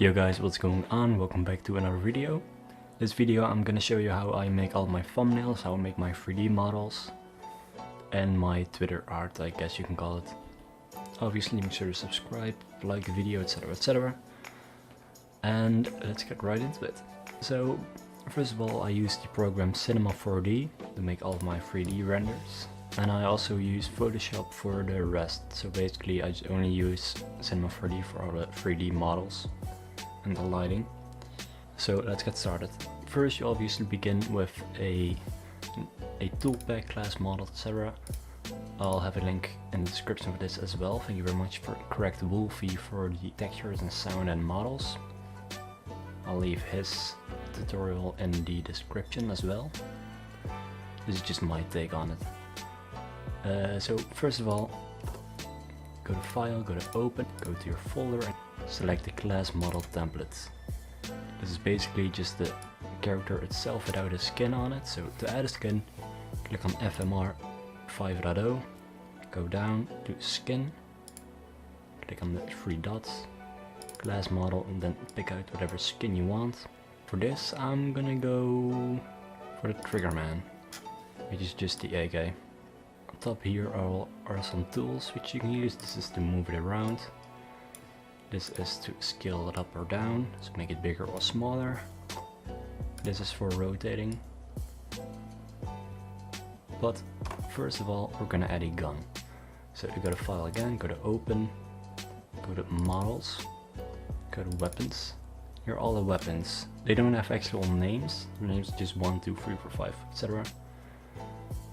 Yo guys, what's going on? Welcome back to another video. This video I'm gonna show you how I make all my thumbnails, how I make my 3D models and my Twitter art, I guess you can call it. Obviously make sure to subscribe, like the video, etc, etc. And let's get right into it. So first of all, I use the program Cinema 4D to make all of my 3D renders, and I also use Photoshop for the rest. So basically I just only use Cinema 4D for all the 3D models and the lighting. So let's get started. First you obviously begin with a toolpack, class model, etc. I'll have a link in the description for this as well. Thank you very much for correct Wolfie for the textures and sound and models. I'll leave his tutorial in the description as well. This is just my take on it. So first of all, go to File, go to Open, go to your folder and select the class model template. This is basically just the character itself without a skin on it. So to add a skin, click on FMR 5.0, go down to Skin, click on the 3 dots, class model, and then pick out whatever skin you want. For this I'm gonna go for the Trigger Man, which is just the AK. On top here are some tools which you can use. This is to move it around. This is to scale it up or down, so make it bigger or smaller. This is for rotating. But first of all, we're gonna add a gun. So you go to File again, go to Open, go to Models, go to Weapons. Here are all the weapons. They don't have actual names. The names are just 1, 2, 3, 4, 5, etc.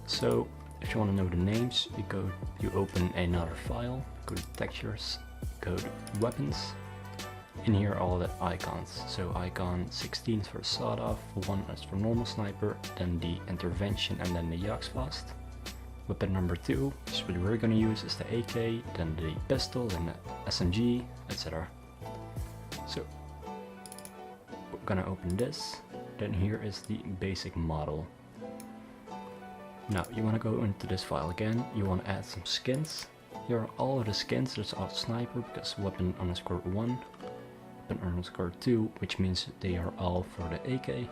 So if you want to know the names, you open another file, go to Textures, go to Weapons. In here are all the icons. So icon 16 for sawed off, 1 is for normal sniper, then the intervention, and then the Jagdvast. Weapon number 2, which is what we're going to use, is the AK, then the pistol, then the SMG, etc. So we're gonna open this. Then here is the basic model. Now you want to go into this file again. You want to add some skins. Here are all of the skins. There's all sniper because weapon underscore 1, weapon underscore 2, which means they are all for the AK.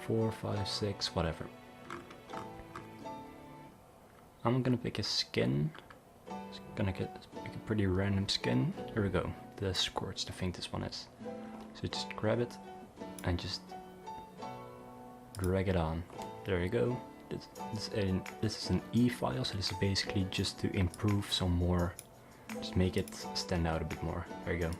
4, 5, 6, whatever. I'm gonna pick a skin. It's gonna pick a pretty random skin. Here we go. The Scorched, I think this one is. So just grab it and just drag it on. There you go. This is an E file, so this is basically just to improve some more, just make it stand out a bit more. There you go.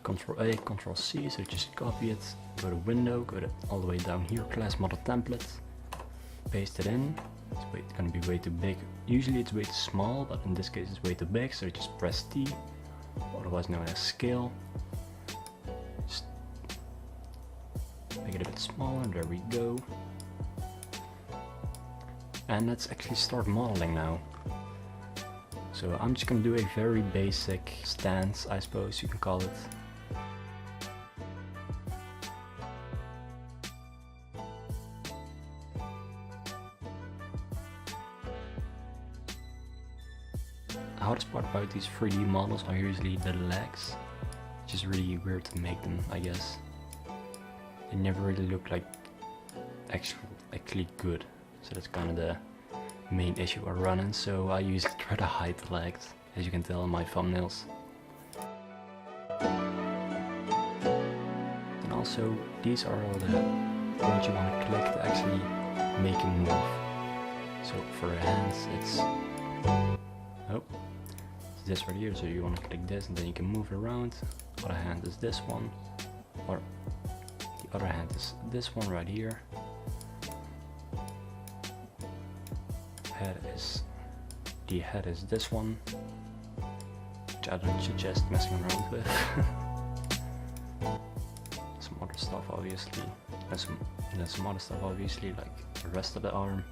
Control A, Control C, so just copy it, go to Window, go to all the way down here, Class Model Template, paste it in. It's gonna be way too big. Usually it's way too small, but in this case it's way too big, so just press T, otherwise known as Scale. Just make it a bit smaller, there we go. And let's actually start modeling now. So I'm just gonna do a very basic stance, I suppose you can call it. The hardest part about these 3D models are usually the legs, which is really weird to make them, I guess. They never really look like actually good. So that's kind of the main issue I run in, so I usually try to hide the legs, as you can tell in my thumbnails. And also, these are all the points you want to click to actually make a move. So for the hands, it's this right here, so you want to click this and then you can move it around. The other hand is this one, or the other hand is this one right here. The head is this one, which I don't suggest messing around with. Some other stuff obviously, and some other stuff obviously, like the rest of the arm,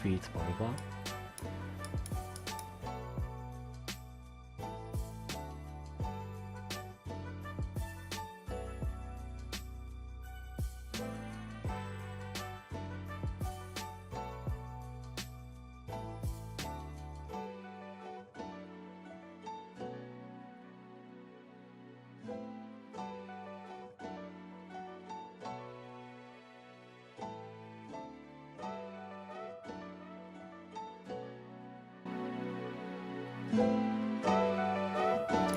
feet, blah blah blah.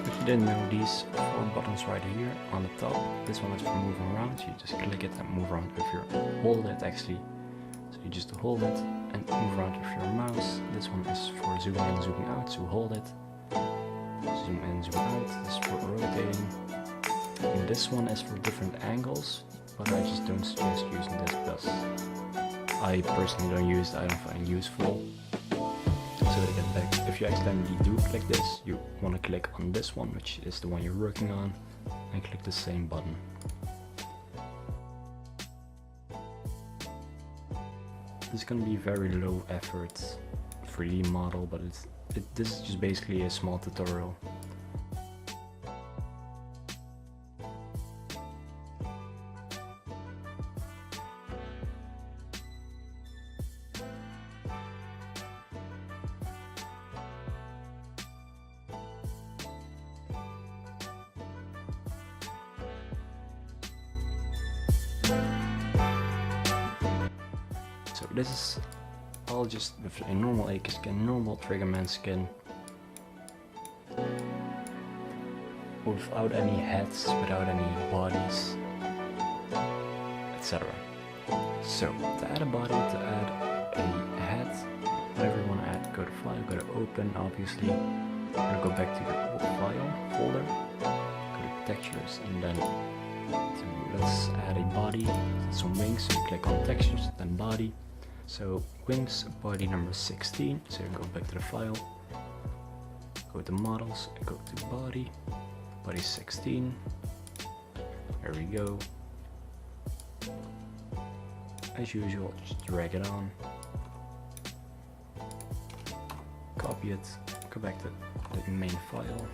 If you didn't know, these 4 buttons right here on the top, this one is for moving around, so you just click it and move around. If you hold it actually, so you just hold it and move around with your mouse. This one is for zooming in, zooming out, so hold it, zoom in, zoom out. This is for rotating. And this one is for different angles, but I just don't suggest using this because I personally don't use it, I don't find it useful. So to get back, if you accidentally do click this, you want to click on this one, which is the one you're working on, and click the same button. This is going to be very low effort 3D model, but this is just basically a small tutorial. So this is all just with a normal LAKEY skin, normal Triggerman skin, without any heads, without any bodies, etc. So to add a body, to add a head, whatever you want to add, go to File, go to Open, obviously, and go back to your file folder, go to Textures, and then let's add a body, some wings, so you click on Textures, then Body. So wings, body number 16, so you go back to the file, go to models, and go to body 16, there we go. As usual, just drag it on, copy it, go back to the main file,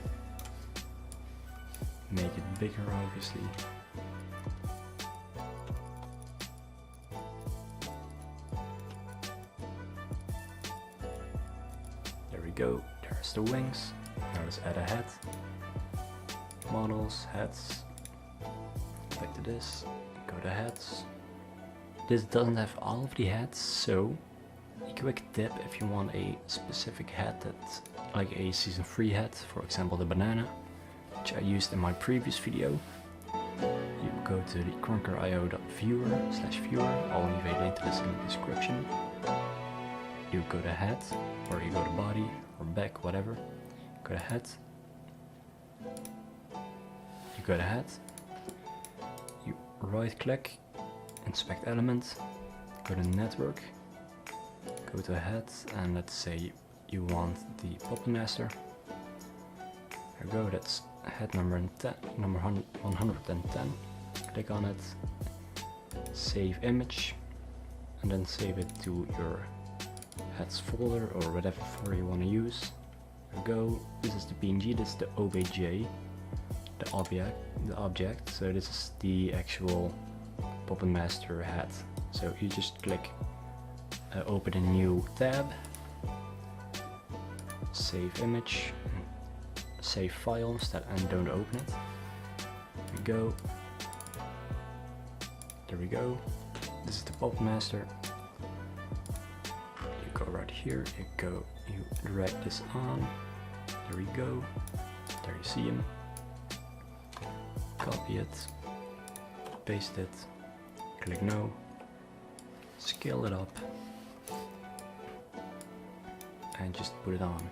make it bigger obviously. Go, there's the wings. Now let's add a head. Models, heads. Back to this, go to heads. This doesn't have all of the heads, so a quick tip if you want a specific head that's like a season 3 head, for example the banana, which I used in my previous video. You go to the krunkerio.viewer/viewer, I'll leave a link to this in the description. You go to head, or you go to body, or back, whatever. Go to head. You go to head. You right click, inspect element, go to network, go to head, and let's say you want the puppet master. There you go, that's head number 110. Click on it, save image, and then save it to your heads folder or whatever folder you want to use. There we go. This is the PNG, this is the OBJ, the object. So this is the actual Puppet Master head. So you just click open a new tab, save image, save file instead, and don't open it. There we go. There we go. This is the Puppet Master. Go right here, you drag this on, there we go, there you see him, copy it, paste it, click no, scale it up, and just put it on.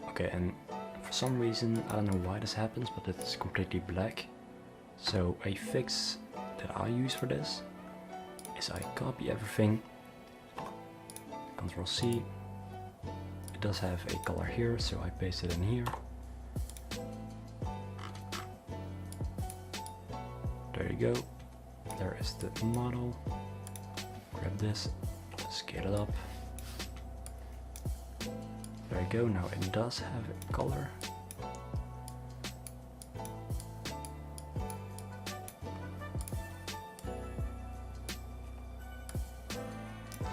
Okay, and for some reason, I don't know why this happens, but it's completely black. So a fix that I use for this is I copy everything, Ctrl C, it does have a color here, so I paste it in here. There you go, there is the model, grab this, scale it up. There you go, now it does have a color.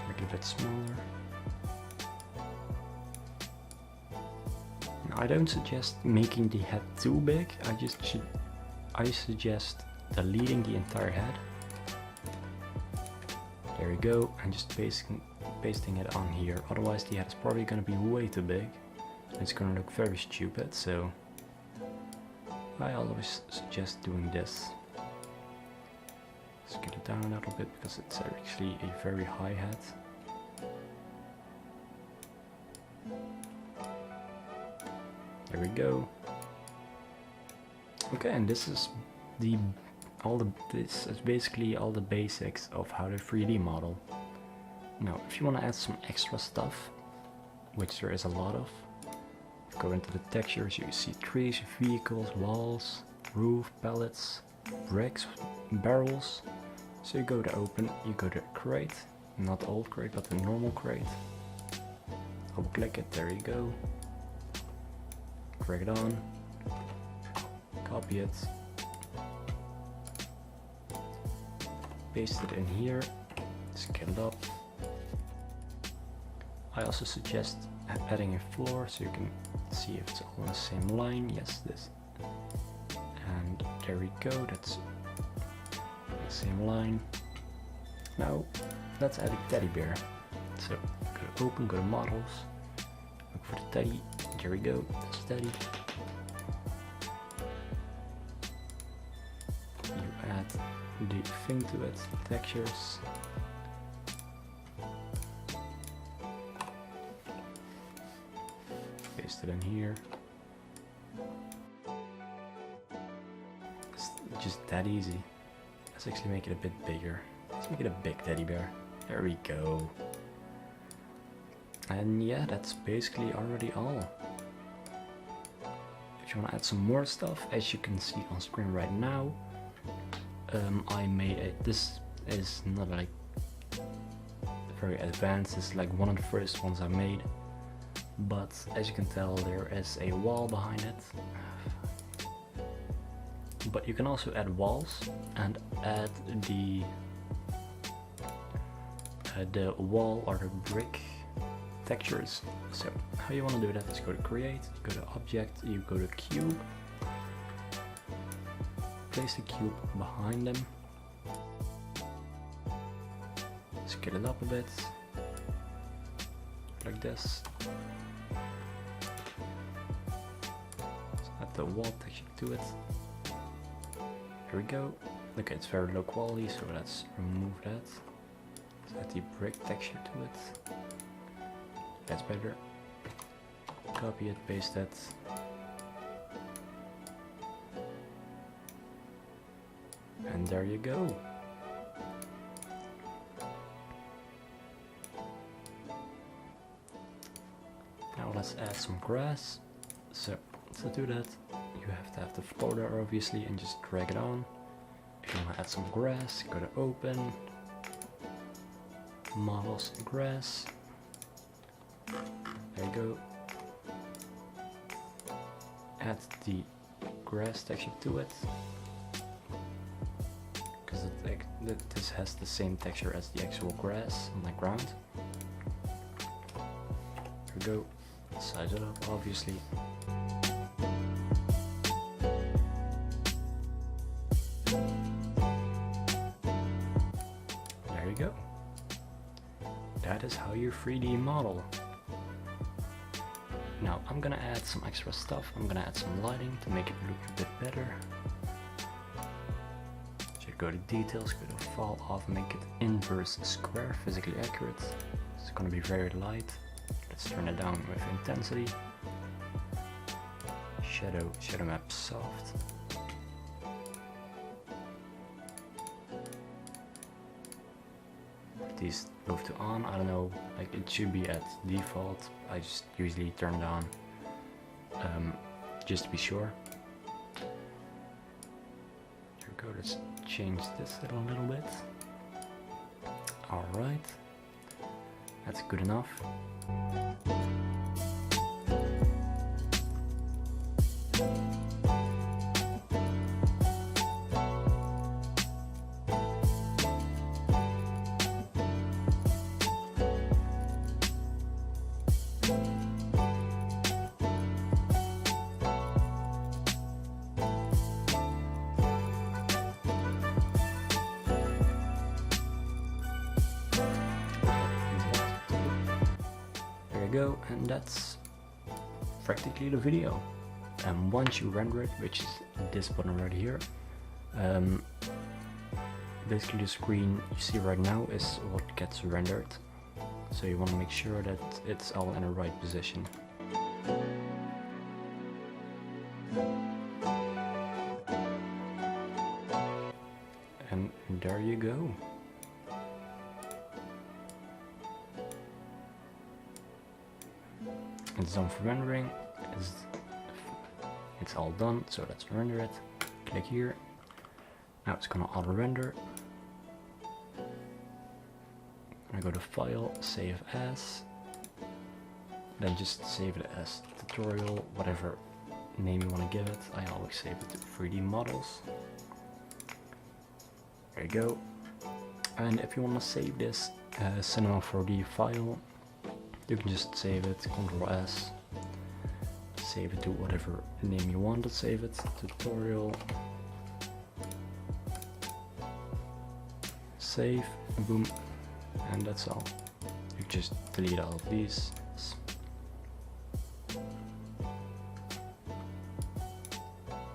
Make it a bit smaller. I I don't suggest making the head too big, I suggest deleting the entire head. There you go, and just pasting it on here, otherwise the head is probably going to be way too big. It's going to look very stupid, so I always suggest doing this. Let's get it down a little bit because it's actually a very high head. There we go. Okay, and this is basically all the basics of how to 3D model. Now, if you want to add some extra stuff, which there is a lot of, go into the textures, you see trees, vehicles, walls, roof, pallets, bricks, barrels. So you go to open, you go to crate, not the old crate but the normal crate. Double click it, there you go. Drag it on, copy it, paste it in here, scale it up. I also suggest adding a floor so you can see if it's all on the same line. Yes, this. And there we go, that's the same line. Now let's add a teddy bear. So go to open, go to models, look for the teddy. There we go, that's teddy. You add the thing to it, textures. Paste it in here. It's just that easy. Let's actually make it a bit bigger. Let's make it a big teddy bear. There we go. And yeah, that's basically already all. If you want to add some more stuff, as you can see on screen right now, I made it. This is not like very advanced, it's like one of the first ones I made. But as you can tell, there is a wall behind it. But you can also add walls and add the wall or the brick textures. So how you want to do that is go to create, go to object, you go to cube, place the cube behind them, scale it up a bit, like this. Let's add the wall texture to it. Here we go. Okay, it's very low quality, so let's remove that. Let's add the brick texture to it. That's better. Copy it, paste it. And there you go. Now let's add some grass. So to do that, you have to have the folder obviously and just drag it on. If you want to add some grass, go to open, models, grass. There you go. Add the grass texture to it, because this has the same texture as the actual grass on the ground. There we go. Size it up, obviously. There you go. That is how you 3D model. Now I'm gonna add some extra stuff. I'm gonna add some lighting to make it look a bit better. So go to details, go to fall off, make it inverse square, physically accurate. It's gonna be very light. Let's turn it down with intensity. Shadow map soft. These move to on, I don't know, like it should be at default. I just usually turn it on, just to be sure. Here we go, let's change this a little bit. Alright, that's good enough. go, and that's practically the video. And once you render it, which is this button right here, basically the screen you see right now is what gets rendered. So you want to make sure that it's all in the right position. And there you go. It's done for rendering. It's all done, so let's render it. Click here. Now it's gonna auto render. I go to File, Save As. Then just save it as tutorial, whatever name you want to give it. I always save it to 3D models. There you go. And if you want to save this Cinema 4D file, you can just save it, Ctrl S. Save it to whatever name you want to save it, tutorial. Save, boom, and that's all. You just delete all of these.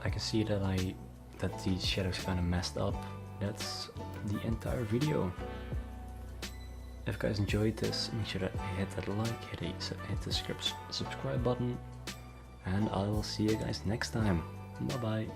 I can see that these shadows kind of messed up. That's the entire video. If you guys enjoyed this, make sure to hit that like, hit the subscribe button, and I will see you guys next time. Bye bye.